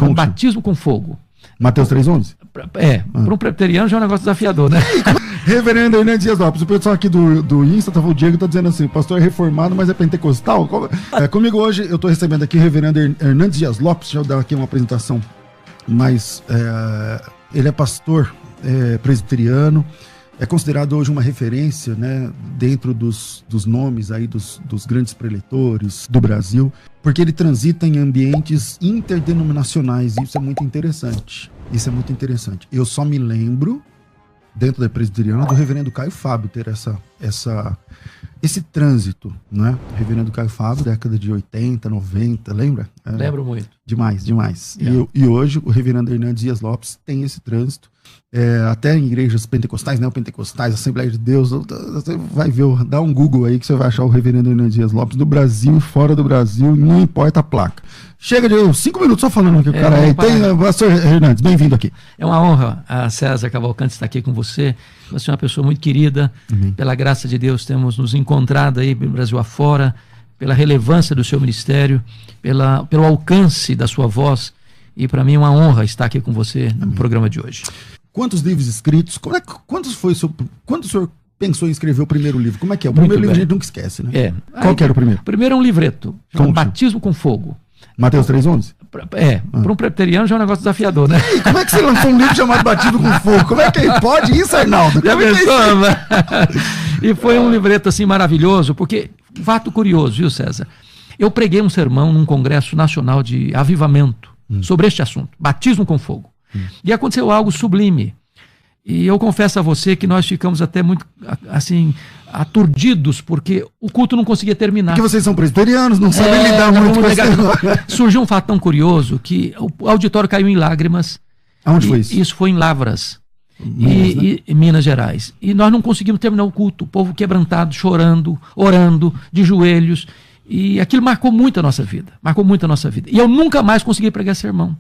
Como batismo com fogo. Mateus 3,11? Para um presbiteriano já é um negócio desafiador, né? Reverendo Hernandes Dias Lopes, o pessoal aqui do Insta, o Diego tá dizendo assim, o pastor é reformado, mas é pentecostal? Comigo hoje, eu tô recebendo aqui o reverendo Hernandes Dias Lopes, deixa eu dar aqui uma apresentação mais... ele é pastor presbiteriano, é considerado hoje uma referência, né, dentro dos nomes aí dos grandes preletores do Brasil, porque ele transita em ambientes interdenominacionais, e isso é muito interessante. Eu só me lembro, dentro da presbiteriana, do reverendo Caio Fábio ter esse trânsito, né? O reverendo Caio Fábio, década de 80, 90, lembra? Lembro muito. Demais. E hoje o reverendo Hernandes Dias Lopes tem esse trânsito, até em igrejas pentecostais, neopentecostais, Assembleia de Deus, você vai ver, dá um Google aí que você vai achar o reverendo Hernandes Dias Lopes do Brasil e fora do Brasil, não importa a placa. Chega de 5 minutos só falando que o cara pastor Hernandes, bem-vindo aqui. É uma honra, a César Cavalcante estar aqui com você. Você é uma pessoa muito querida. Amém. Pela graça de Deus, temos nos encontrado aí pelo Brasil afora, pela relevância do seu ministério, pelo alcance da sua voz. E para mim é uma honra estar aqui com você no programa de hoje. Quantos livros escritos? Quando o senhor pensou em escrever o primeiro livro? Como é que é? O Muito primeiro livro bem. a gente nunca esquece, né? Qual que era o primeiro? O primeiro é um livreto, Como Batismo com Fogo. Mateus 3,11? Para um presbiteriano já é um negócio desafiador, né? E como é que você lançou um livro chamado Batismo com Fogo? Como é que pode isso, Arnaldo? Já pensou? E foi um livreto assim maravilhoso, porque, fato curioso, viu, César? Eu preguei um sermão num congresso nacional de avivamento sobre este assunto, batismo com fogo. E aconteceu algo sublime. E eu confesso a você que nós ficamos até muito, assim, aturdidos, porque o culto não conseguia terminar. Porque vocês são presbiterianos, não sabem lidar muito com isso. Surgiu um fato tão curioso que o auditório caiu em lágrimas. Aonde foi isso? Isso foi em Lavras, em Minas Gerais. E nós não conseguimos terminar o culto. O povo quebrantado, chorando, orando, de joelhos. E aquilo marcou muito a nossa vida. E eu nunca mais consegui pregar sermão.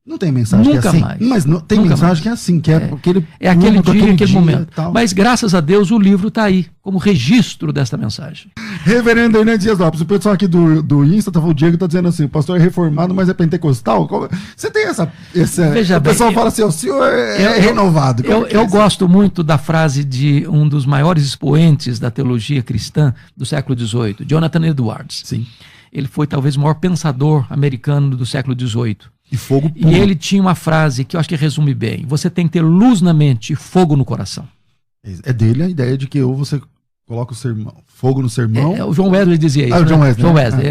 Não tem mensagem Nunca que é assim? mais. Mas não, tem Nunca mensagem mais. que é assim, que aquele dia, aquele momento. Tal. Mas graças a Deus o livro está aí, como registro desta mensagem. Reverendo Hernandes Dias Lopes, o pessoal aqui do Insta, o Diego tá dizendo assim, o pastor é reformado, mas é pentecostal? Você tem essa Veja o bem, pessoal fala assim, o senhor é renovado. Eu gosto muito da frase de um dos maiores expoentes da teologia cristã do século XVIII, Jonathan Edwards. Sim. Ele foi talvez o maior pensador americano do século XVIII. E fogo puro. E ele tinha uma frase que eu acho que resume bem. Você tem que ter luz na mente e fogo no coração. É dele a ideia de que ou você coloca fogo no sermão... O João Wesley dizia isso. O John Wesley. João Wesley.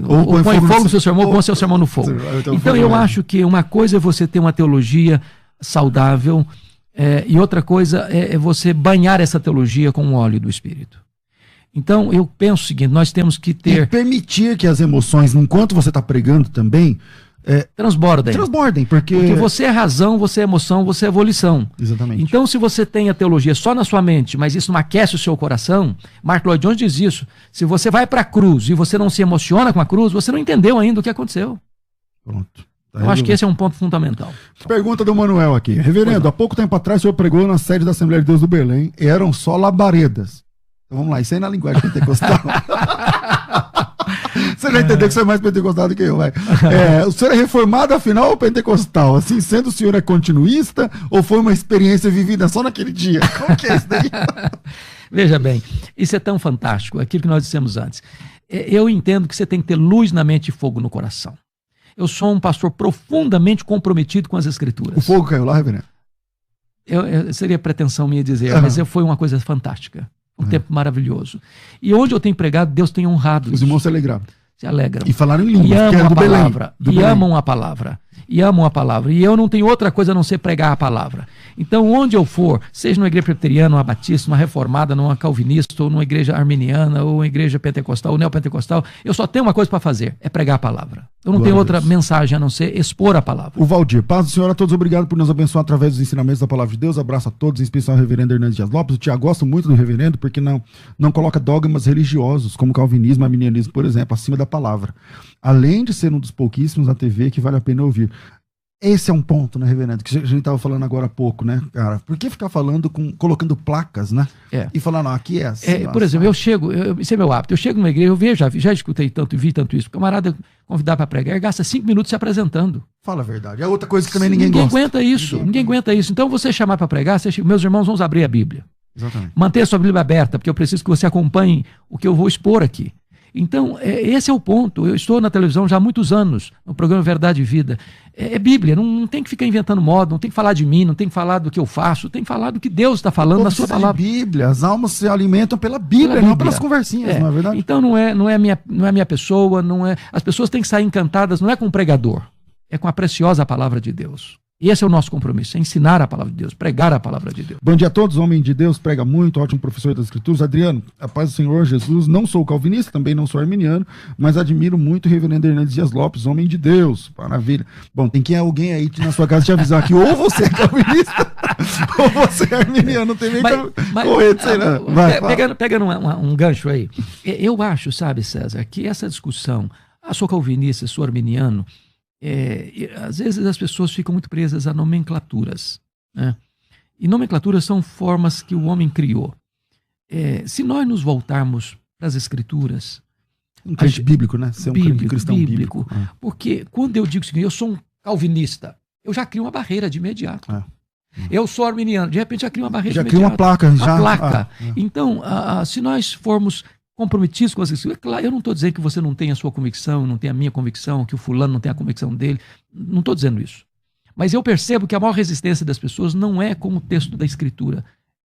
Ou põe fogo no seu sermão, ou põe seu sermão no fogo. Então eu acho que uma coisa é você ter uma teologia saudável e outra coisa é você banhar essa teologia com o óleo do Espírito. Então eu penso o seguinte, nós temos que ter... E permitir que as emoções, enquanto você está pregando também... Transbordem, porque você é razão, você é emoção, você é volição. Exatamente. Então, se você tem a teologia só na sua mente, mas isso não aquece o seu coração, Mark Lloyd Jones diz isso. Se você vai para a cruz e você não se emociona com a cruz, você não entendeu ainda o que aconteceu. Pronto. Eu acho que esse é um ponto fundamental. Pergunta do Manuel aqui. Reverendo, há pouco tempo atrás o senhor pregou na sede da Assembleia de Deus do Belém e eram só labaredas. Então vamos lá, isso aí na linguagem pentecostal. Você vai entender que você é mais pentecostal do que eu, vai. O senhor é reformado, afinal, ou pentecostal? Assim, sendo o senhor é continuista ou foi uma experiência vivida só naquele dia? Como que é isso daí? Veja bem, isso é tão fantástico, aquilo que nós dissemos antes. Eu entendo que você tem que ter luz na mente e fogo no coração. Eu sou um pastor profundamente comprometido com as Escrituras. O fogo caiu lá, reverendo? Seria pretensão minha dizer, mas foi uma coisa fantástica. Um tempo maravilhoso. E onde eu tenho pregado, Deus tem honrado. Os irmãos se alegraram. Se alegram. E falaram em línguas, e amam a palavra. Belém. Amam a palavra. E amam a palavra. E eu não tenho outra coisa a não ser pregar a palavra. Então, onde eu for, seja numa igreja presbiteriana, uma batista, uma reformada, numa calvinista, ou numa igreja arminiana, ou uma igreja pentecostal, ou neopentecostal, eu só tenho uma coisa para fazer, é pregar a palavra. Eu não tenho outra mensagem a não ser expor a palavra. O Valdir, paz do Senhor a todos, obrigado por nos abençoar através dos ensinamentos da palavra de Deus. Abraço a todos, em especial o reverendo Hernandes Dias Lopes. O Tiago gosta muito do reverendo porque não coloca dogmas religiosos, como calvinismo, arminianismo, por exemplo, acima da palavra. Além de ser um dos pouquíssimos na TV que vale a pena ouvir. Esse é um ponto, né, reverendo, que a gente estava falando agora há pouco, né, cara? Por que ficar falando, colocando placas, né? E falando, aqui é assim. Por exemplo, eu chego, esse é meu hábito, eu chego numa igreja, eu vejo, já escutei tanto e vi tanto isso, o camarada convidar para pregar, ele gasta 5 minutos se apresentando. Fala a verdade. É outra coisa que também ninguém gosta. Ninguém aguenta isso. Então, você chamar para pregar, meus irmãos, vamos abrir a Bíblia. Exatamente. Manter a sua Bíblia aberta, porque eu preciso que você acompanhe o que eu vou expor aqui. Então, esse é o ponto. Eu estou na televisão já há muitos anos, no programa Verdade e Vida. É Bíblia, não tem que ficar inventando moda, não tem que falar de mim, não tem que falar do que eu faço, tem que falar do que Deus está falando na sua palavra. Bíblia, as almas se alimentam pela Bíblia, não pelas conversinhas, não é verdade? Então, não é a minha pessoa, as pessoas têm que sair encantadas, não é com o pregador, é com a preciosa palavra de Deus. E esse é o nosso compromisso, é ensinar a palavra de Deus, pregar a palavra de Deus. Bom dia a todos, homem de Deus, prega muito, ótimo professor das Escrituras. Adriano, a paz do Senhor Jesus, não sou calvinista, também não sou arminiano, mas admiro muito o reverendo Hernandes Dias Lopes, homem de Deus, maravilha. Bom, tem que alguém aí na sua casa te avisar que ou você é calvinista ou você é arminiano, não tem nem correr, sei lá. Pegando um gancho aí, eu acho, sabe, César, que essa discussão, sou calvinista, sou arminiano, às vezes as pessoas ficam muito presas a nomenclaturas, né? E nomenclaturas são formas que o homem criou. Se nós nos voltarmos para as Escrituras... Um crente bíblico, né? Ser um cristão bíblico. Porque quando eu digo o seguinte, eu sou um calvinista, eu já crio uma barreira de imediato. Eu sou arminiano, de repente já crio uma barreira de imediato. Já crio uma placa. Uma placa. Então, se nós formos comprometidos com as escrituras, claro, eu não estou dizendo que você não tem a sua convicção, não tem a minha convicção, que o fulano não tem a convicção dele, não estou dizendo isso. Mas eu percebo que a maior resistência das pessoas não é com o texto da Escritura,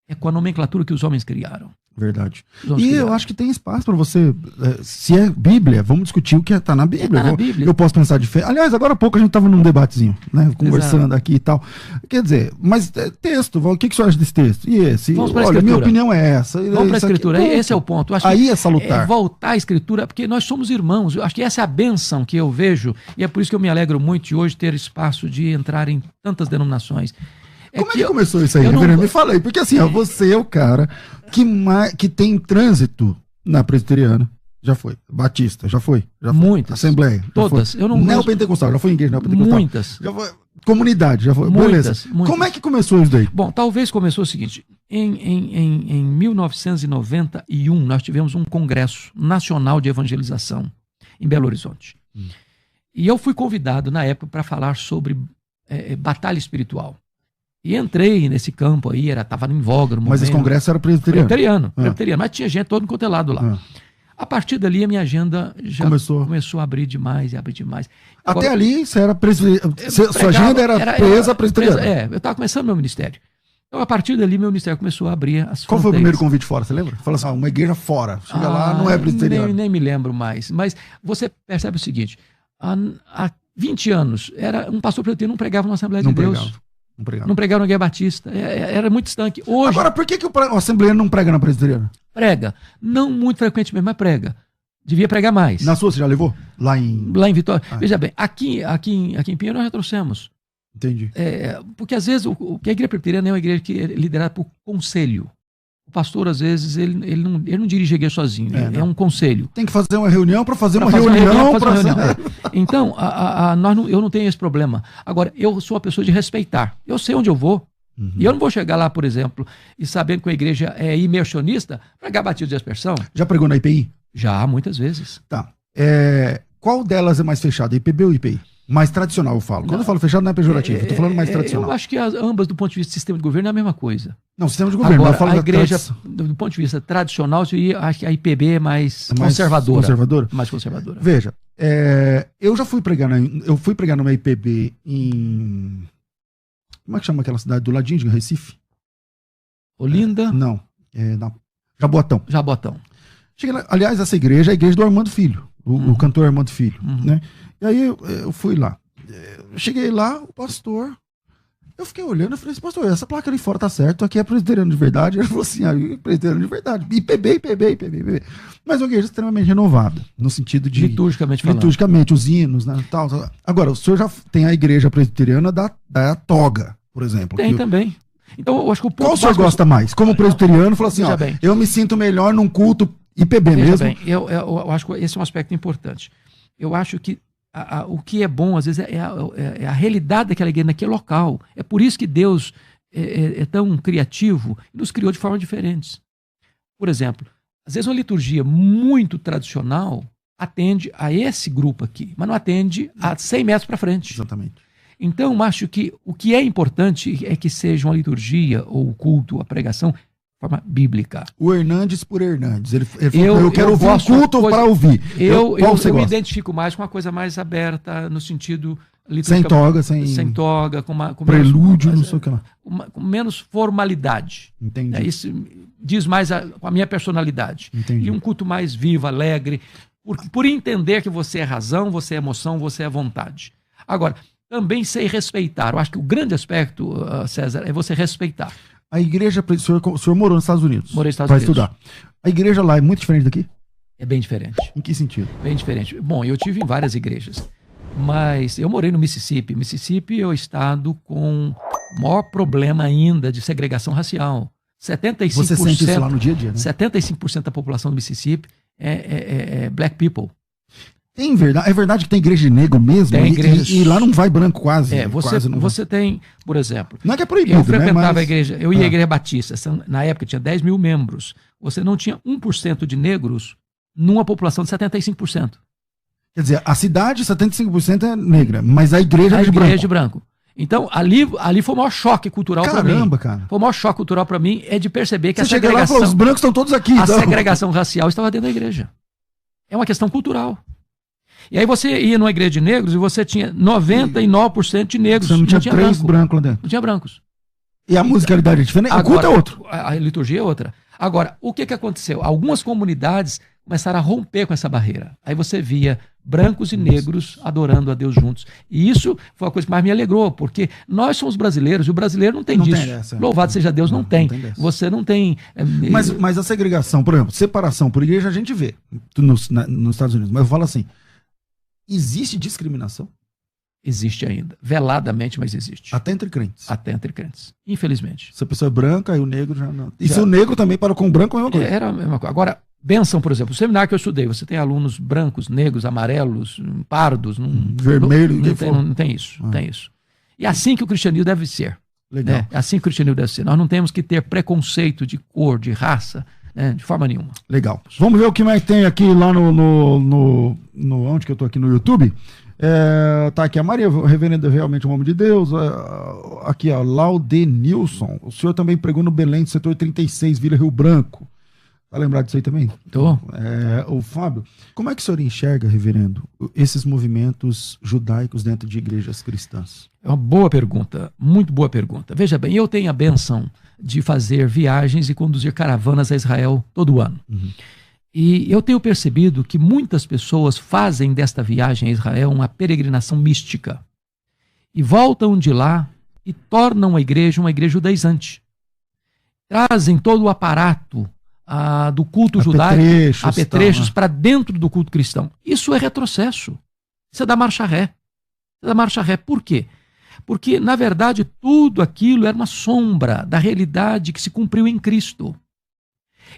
é com a nomenclatura que os homens criaram. Verdade. Eu acho que tem espaço para você, se é Bíblia, vamos discutir o que está na Bíblia. Tá na Bíblia. Eu posso pensar diferente. Aliás, agora há pouco a gente estava num debatezinho, né, conversando aqui e tal. Quer dizer, mas texto, o que o senhor acha desse texto? E esse? Vamos para a Olha, Escritura. Minha opinião é essa. Vamos para a Escritura, esse é o ponto. Acho aí é salutar. Voltar à Escritura, porque nós somos irmãos. Eu acho que essa é a bênção que eu vejo, e é por isso que eu me alegro muito de hoje ter espaço de entrar em tantas denominações. Como é que começou isso aí, reverendo? Me fala aí, porque assim, você é o cara que tem trânsito na presbiteriana. Já foi. Batista, já foi. Muitas. Assembleia. Todas. Eu não Neopentecostal, já foi em igreja neopentecostal. Muitas. Já foi. Comunidade, já foi. Muitas. Como é que começou isso daí? Bom, talvez começou o seguinte. Em 1991, nós tivemos um congresso nacional de evangelização em Belo Horizonte. E eu fui convidado, na época, para falar sobre batalha espiritual. E entrei nesse campo aí, estava em voga no momento. Mas esse congresso era presbiteriano? Presbiteriano, mas tinha gente todo quanto é lado lá. A partir dali, a minha agenda já começou a abrir demais. Até ali, você era sua agenda era presa presbiteriana? Eu estava começando meu ministério. Então, a partir dali, meu ministério começou a abrir as fronteiras. Qual foi o primeiro convite fora, você lembra? Fala assim, uma igreja fora. Chega lá, não é presbiteriano. Nem me lembro mais. Mas você percebe o seguinte, há 20 anos, um pastor presbiteriano não pregava na Assembleia de Deus. Não pregava na Igreja Batista. Era muito estanque. Hoje, agora, por que o assembleano não prega na presbiteriana? Prega. Não muito frequentemente, mas prega. Devia pregar mais. Na sua, você já levou? Lá em Vitória. Veja bem, aqui em Pinheiro nós já trouxemos. Entendi. Porque às vezes a igreja presbiteriana é uma igreja que é liderada por conselho. O pastor, às vezes, ele não dirige a igreja sozinho, é um conselho. Tem que fazer uma reunião para fazer uma reunião. Então, eu não tenho esse problema. Agora, eu sou uma pessoa de respeitar. Eu sei onde eu vou. E eu não vou chegar lá, por exemplo, e sabendo que a igreja é imersionista, pregar batismo de aspersão. Já pregou na IPI? Já, muitas vezes. Tá. Qual delas é mais fechada, IPB ou IPI? Mais tradicional, eu falo. Quando eu falo fechado, não é pejorativo. Eu tô falando mais tradicional. Eu acho que ambas, do ponto de vista do sistema de governo, é a mesma coisa. Não, sistema de governo. Agora, eu falo a igreja, do ponto de vista tradicional, acho que a IPB é mais conservadora. Mais conservadora. Veja, eu já fui pregar numa IPB em... Como é que chama aquela cidade do ladinho de Recife? Olinda? Não. Jaboatão. Cheguei lá, aliás, essa igreja é a igreja do Armando Filho, o cantor Armando Filho, né? E aí eu fui lá. Eu cheguei lá, o pastor... Eu fiquei olhando e falei assim, pastor, essa placa ali fora tá certo, aqui é presbiteriano de verdade. Ele falou assim, presbiteriano de verdade. IPB. Mas uma igreja extremamente renovada, no sentido de... Liturgicamente, os hinos, né, tal. Agora, o senhor já tem a igreja presbiteriana da toga, por exemplo. Tem também. Então, eu acho que o ponto... Qual o senhor gosta mais? Como presbiteriano, falou assim, eu me sinto melhor num culto IPB mesmo. Bem, eu acho que esse é um aspecto importante. Eu acho que o que é bom, às vezes, é a realidade daquela igreja, naquele local. É por isso que Deus é tão criativo e nos criou de formas diferentes. Por exemplo, às vezes uma liturgia muito tradicional atende a esse grupo aqui, mas não atende a 100 metros para frente. Exatamente. Então, acho que o que é importante é que seja uma liturgia, ou o culto, a pregação, de forma bíblica. O Hernandes por Hernandes. Ele falou, eu quero ouvir um culto para ouvir. Eu me identifico mais com uma coisa mais aberta, no sentido... Sem toga, sem toga, com prelúdio, não sei o que lá. Com menos formalidade. Entendi. Isso diz mais com a minha personalidade. Entendi. E um culto mais vivo, alegre, por entender que você é razão, você é emoção, você é vontade. Agora, também sei respeitar. Eu acho que o grande aspecto, César, é você respeitar. A igreja, o senhor morou nos Estados Unidos. Morei nos Estados Unidos. Para estudar. A igreja lá é muito diferente daqui? É bem diferente. Em que sentido? Bem diferente. Bom, eu tive em várias igrejas, mas eu morei no Mississippi. Mississippi é o estado com o maior problema ainda de segregação racial. 75%, você sente isso lá no dia a dia, né? 75% da população do Mississippi é black people. É verdade que tem igreja de negro mesmo? Tem igreja... e lá não vai branco quase. Você tem, por exemplo... Não é que é proibido, eu frequentava né? a igreja, eu ia à igreja batista, na época tinha 10 mil membros. Você não tinha 1% de negros numa população de 75%. Quer dizer, a cidade, 75% é negra, mas a igreja é de branco. De branco. Então, ali foi o maior choque cultural para mim. Caramba, cara. Foi o maior choque cultural para mim, é de perceber que você a segregação... Lá e falou, os brancos estão todos aqui. A segregação racial estava dentro da igreja. É uma questão cultural. E aí você ia numa igreja de negros e você tinha 99% de negros. Você não tinha 3 brancos lá dentro. Não tinha brancos. E a musicalidade é diferente? O culto é outro. A liturgia é outra. Agora, o que aconteceu? Algumas comunidades começaram a romper com essa barreira. Aí você via brancos e negros adorando a Deus juntos. E isso foi a coisa que mais me alegrou, porque nós somos brasileiros e o brasileiro não tem disso. Tem Louvado seja Deus, não tem. Você não tem... Mas a segregação, por exemplo, separação por igreja a gente vê nos Estados Unidos. Mas eu falo assim, existe discriminação? Existe ainda. Veladamente, mas existe. Até entre crentes? Até entre crentes. Infelizmente. Se a pessoa é branca, aí o negro já não... E se o negro também para com o branco, é a mesma coisa? Era a mesma coisa. Agora, bênção, por exemplo, o seminário que eu estudei, você tem alunos brancos, negros, amarelos, pardos... vermelho... Não tem isso. Tem isso. E assim que o cristianismo deve ser. Legal. Né? Assim que o cristianismo deve ser. Nós não temos que ter preconceito de cor, de raça, né? De forma nenhuma. Legal. Vamos ver o que mais tem aqui lá onde que eu tô aqui no YouTube. Tá aqui a Maria, reverenda, realmente um homem de Deus. Aqui, ó, Laudenilson. O senhor também pregou no Belém, do setor 36, Vila Rio Branco. Tá lembrado disso aí também? Tô. O Fábio, como é que o senhor enxerga, reverendo, esses movimentos judaicos dentro de igrejas cristãs? É uma boa pergunta, muito boa pergunta. Veja bem, eu tenho a bênção de fazer viagens e conduzir caravanas a Israel todo ano. Uhum. E eu tenho percebido que muitas pessoas fazem desta viagem a Israel uma peregrinação mística. E voltam de lá e tornam a igreja uma igreja judaizante. Trazem todo o aparato do culto judaico, apetrechos, para dentro do culto cristão. Isso é retrocesso. Isso é da marcha ré. Por quê? Porque, na verdade, tudo aquilo era uma sombra da realidade que se cumpriu em Cristo.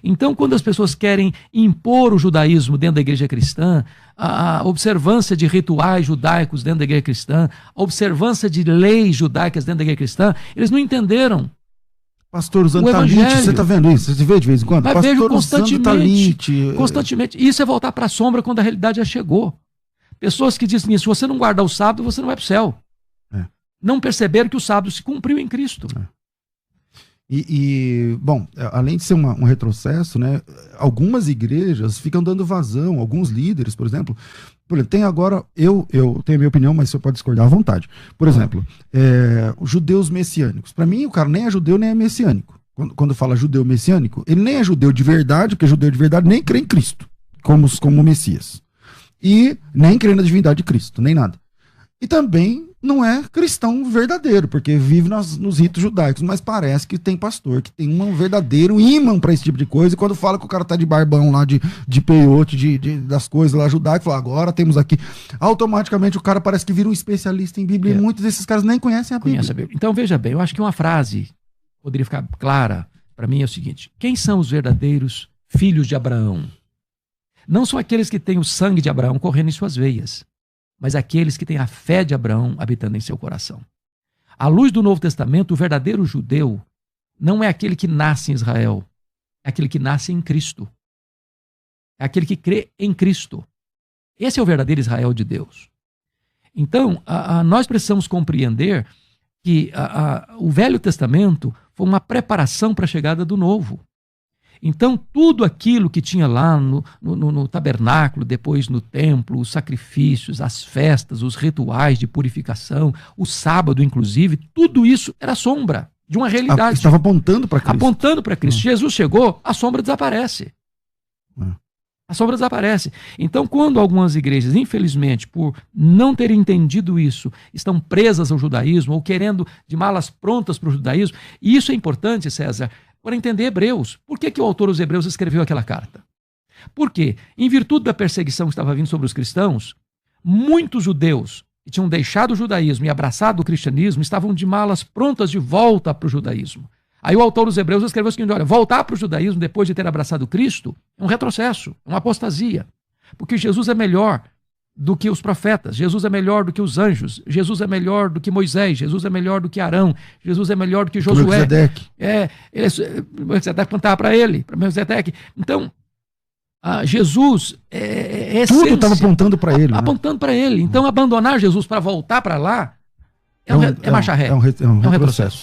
Então, quando as pessoas querem impor o judaísmo dentro da igreja cristã, a observância de rituais judaicos dentro da igreja cristã, a observância de leis judaicas dentro da igreja cristã, eles não entenderam. Pastor usando talite, você está vendo isso? Você vê de vez em quando? Mas pastor vejo constantemente. Isso é voltar para a sombra quando a realidade já chegou. Pessoas que dizem isso, se você não guardar o sábado, você não vai para o céu. Não perceberam que o sábado se cumpriu em Cristo. Bom, além de ser um retrocesso, né, algumas igrejas ficam dando vazão, alguns líderes, por exemplo, tem agora, eu tenho a minha opinião, mas você pode discordar à vontade. Por exemplo, os judeus messiânicos. Para mim, o cara nem é judeu, nem é messiânico. Quando fala judeu messiânico, ele nem é judeu de verdade, porque judeu de verdade nem crê em Cristo, como Messias. E nem crê na divindade de Cristo, nem nada. E também não é cristão verdadeiro, porque vive nos ritos judaicos, mas parece que tem pastor que tem um verdadeiro ímã para esse tipo de coisa, e quando fala que o cara tá de barbão lá, de peiote, das coisas lá judaicas, fala, agora temos aqui, automaticamente o cara parece que vira um especialista em Bíblia, e muitos desses caras nem conhecem a Bíblia. Então, veja bem, eu acho que uma frase poderia ficar clara para mim é o seguinte: quem são os verdadeiros filhos de Abraão? Não são aqueles que têm o sangue de Abraão correndo em suas veias, mas aqueles que têm a fé de Abraão habitando em seu coração. À luz do Novo Testamento, o verdadeiro judeu não é aquele que nasce em Israel, é aquele que nasce em Cristo. É aquele que crê em Cristo. Esse é o verdadeiro Israel de Deus. Então, nós precisamos compreender que o Velho Testamento foi uma preparação para a chegada do Novo. Então, tudo aquilo que tinha lá no tabernáculo, depois no templo, os sacrifícios, as festas, os rituais de purificação, o sábado, inclusive, tudo isso era sombra de uma realidade. Estava apontando para Cristo. Apontando para Cristo. Jesus chegou, a sombra desaparece. A sombra desaparece. Então, quando algumas igrejas, infelizmente, por não terem entendido isso, estão presas ao judaísmo ou querendo de malas prontas para o judaísmo, e isso é importante, César, para entender Hebreus. Por que o autor dos Hebreus escreveu aquela carta? Porque, em virtude da perseguição que estava vindo sobre os cristãos, muitos judeus que tinham deixado o judaísmo e abraçado o cristianismo estavam de malas prontas de volta para o judaísmo. Aí o autor dos Hebreus escreveu o seguinte: olha, voltar para o judaísmo depois de ter abraçado Cristo é um retrocesso, é uma apostasia. Porque Jesus é melhor do que os profetas, Jesus é melhor do que os anjos, Jesus é melhor do que Moisés, Jesus é melhor do que Arão, Jesus é melhor do que Josué. Melquisedeque. Melquisedeque cantava para ele, para Melquisedeque. Então, Jesus é tudo estava apontando para ele. Apontando para ele. Então, abandonar Jesus para voltar para lá é marcha ré. É um retrocesso.